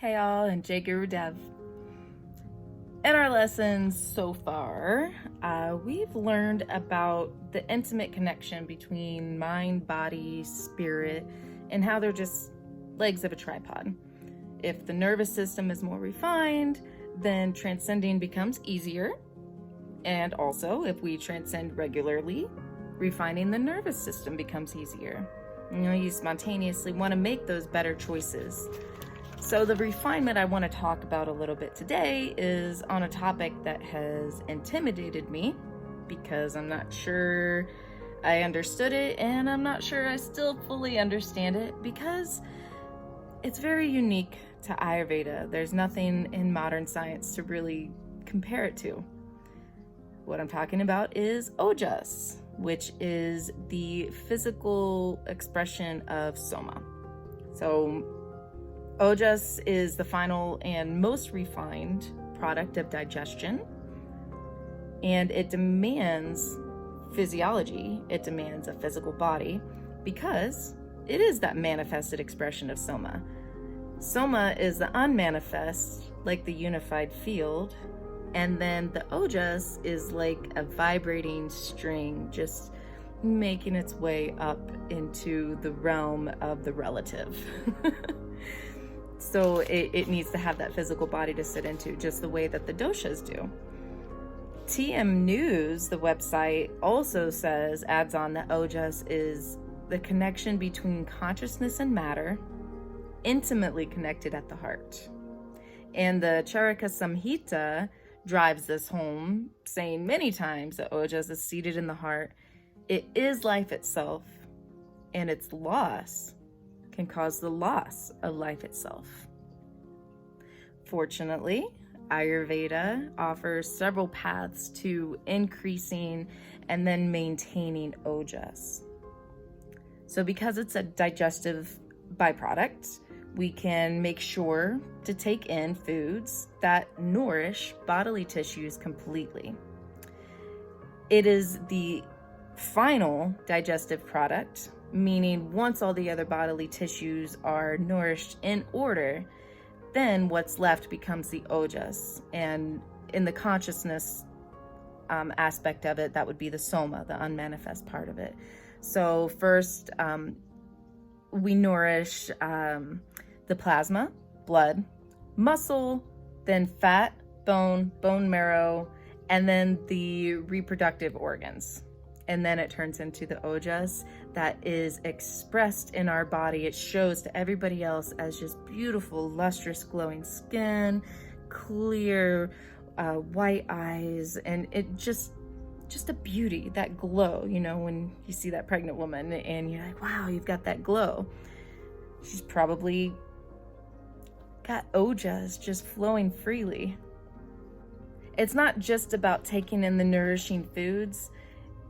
Hey all, and J Guru Dev. In our lessons so far, we've learned about the intimate connection between mind, body, spirit, and how they're just legs of a tripod. If the nervous system is more refined, then transcending becomes easier. And also, if we transcend regularly, refining the nervous system becomes easier. You spontaneously want to make those better choices. So the refinement I want to talk about a little bit today is on a topic that has intimidated me because I'm not sure I understood it, and I'm not sure I still fully understand it because it's very unique to Ayurveda. There's nothing in modern science to really compare it to. What I'm talking about is Ojas, which is the physical expression of Soma. So Ojas is the final and most refined product of digestion, and it demands physiology. It demands a physical body because it is that manifested expression of Soma. Soma is the unmanifest, like the unified field, and then the Ojas is like a vibrating string just making its way up into the realm of the relative. So it needs to have that physical body to sit into, just the way that the doshas do. TM News, the website, also adds on that Ojas is the connection between consciousness and matter, intimately connected at the heart. And the Charaka Samhita drives this home, saying many times that Ojas is seated in the heart. It is life itself, and its loss can cause the loss of life itself. Fortunately, Ayurveda offers several paths to increasing and then maintaining Ojas. So because it's a digestive byproduct, we can make sure to take in foods that nourish bodily tissues completely. It is the final digestive product, meaning once all the other bodily tissues are nourished in order, then what's left becomes the Ojas. And in the consciousness aspect of it, that would be the Soma, the unmanifest part of it. So first, we nourish the plasma, blood, muscle, then fat, bone marrow, and then the reproductive organs. And then it turns into the Ojas that is expressed in our body. It shows to everybody else as just beautiful, lustrous, glowing skin, clear, white eyes, and it just a beauty, that glow, when you see that pregnant woman and you're like, wow, you've got that glow. She's probably got Ojas just flowing freely. It's not just about taking in the nourishing foods.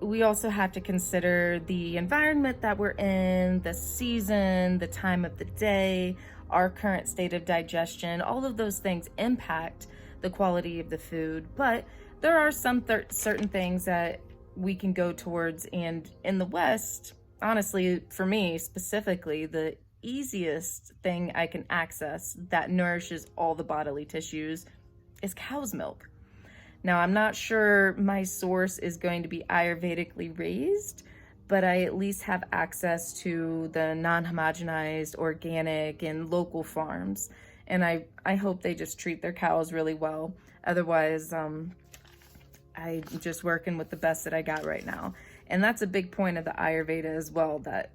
We also have to consider the environment that we're in, the season, the time of the day, our current state of digestion. All of those things impact the quality of the food, but there are some certain things that we can go towards. And in the West, honestly, for me specifically, the easiest thing I can access that nourishes all the bodily tissues is cow's milk. Now, I'm not sure my source is going to be Ayurvedically raised, but I at least have access to the non-homogenized, organic, and local farms. And I hope they just treat their cows really well. Otherwise, I'm just working with the best that I got right now. And that's a big point of the Ayurveda as well that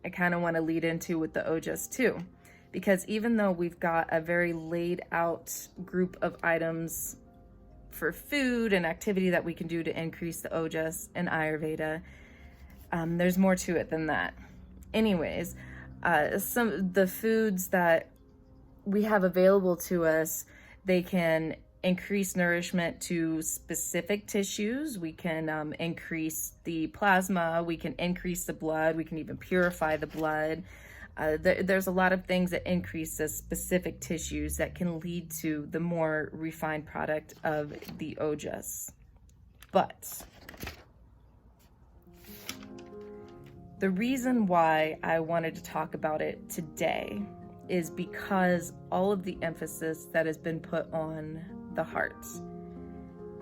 I kind of want to lead into with the Ojas too. Because even though we've got a very laid out group of items for food and activity that we can do to increase the Ojas in Ayurveda, there's more to it than that. Anyways, some of the foods that we have available to us, they can increase nourishment to specific tissues. We can increase the plasma, we can increase the blood, we can even purify the blood. There's a lot of things that increase the specific tissues that can lead to the more refined product of the Ojas. But the reason why I wanted to talk about it today is because all of the emphasis that has been put on the heart.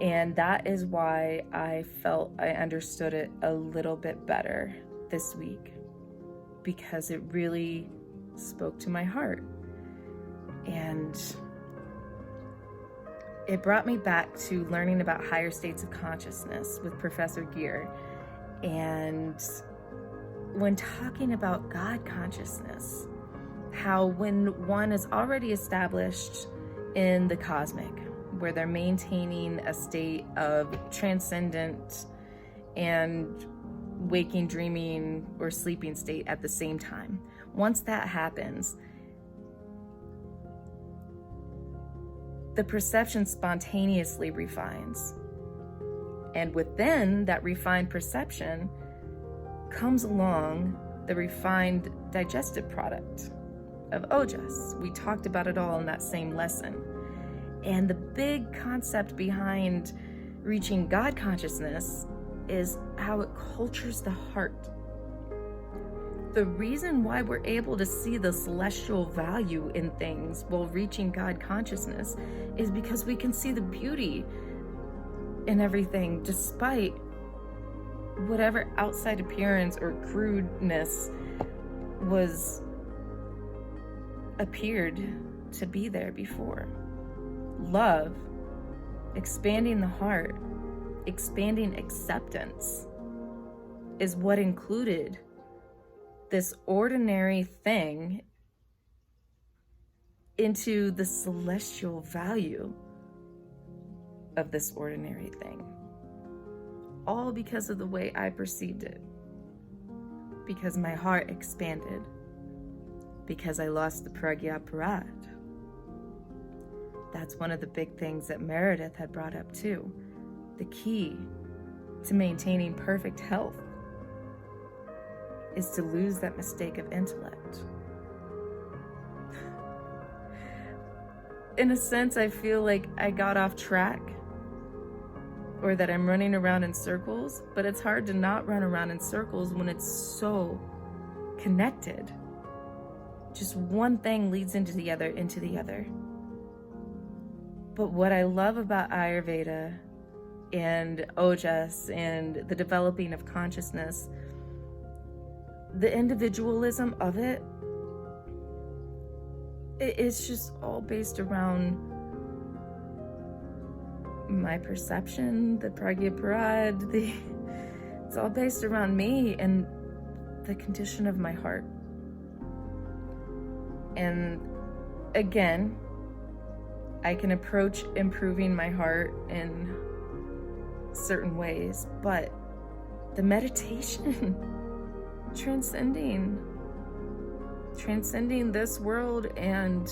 And that is why I felt I understood it a little bit better this week, because it really spoke to my heart. And it brought me back to learning about higher states of consciousness with Professor Gear. And when talking about God consciousness, how when one is already established in the cosmic, where they're maintaining a state of transcendent and waking, dreaming, or sleeping state at the same time, once that happens, the perception spontaneously refines. And within that refined perception comes along the refined digestive product of Ojas. We talked about it all in that same lesson. And the big concept behind reaching God consciousness is how it cultures the heart. The reason why we're able to see the celestial value in things while reaching God consciousness is because we can see the beauty in everything, despite whatever outside appearance or crudeness appeared to be there before. Love, expanding the heart, expanding acceptance is what included this ordinary thing into the celestial value of this ordinary thing. All because of the way I perceived it. Because my heart expanded. Because I lost the pragya parad. That's one of the big things that Meredith had brought up too. The key to maintaining perfect health is to lose that mistake of intellect. In a sense, I feel like I got off track, or that I'm running around in circles, but it's hard to not run around in circles when it's so connected. Just one thing leads into the other. But what I love about Ayurveda and Ojas and the developing of consciousness, the individualism of it, it's just all based around my perception, the pragya parad, it's all based around me and the condition of my heart. And again, I can approach improving my heart in certain ways, but the meditation, transcending this world and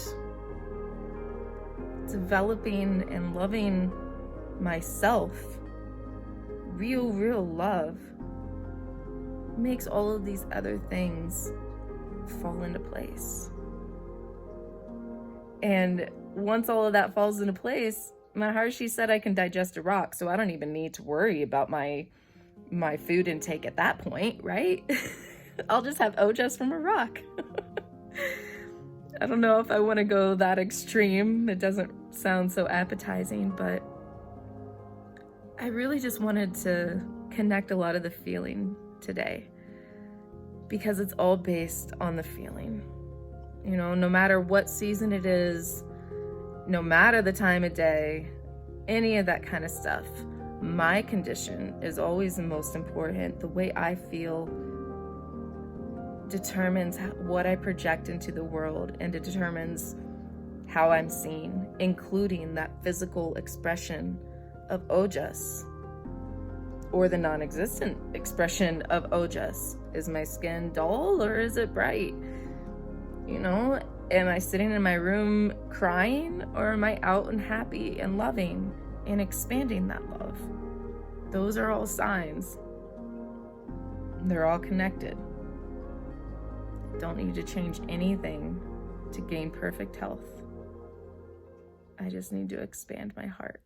developing and loving myself, real love, makes all of these other things fall into place. And once all of that falls into place, Maharshi said I can digest a rock, so I don't even need to worry about my food intake at that point, right? I'll just have Ojas from a rock. I don't know if I want to go that extreme. It doesn't sound so appetizing, but I really just wanted to connect a lot of the feeling today, because it's all based on the feeling. You know, no matter what season it is, no matter the time of day, any of that kind of stuff, my condition is always the most important. The way I feel determines what I project into the world, and it determines how I'm seen, including that physical expression of Ojas, or the non-existent expression of Ojas. Is my skin dull or is it bright? You know, am I sitting in my room crying, or am I out and happy and loving and expanding that love? Those are all signs. They're all connected. Don't need to change anything to gain perfect health. I just need to expand my heart.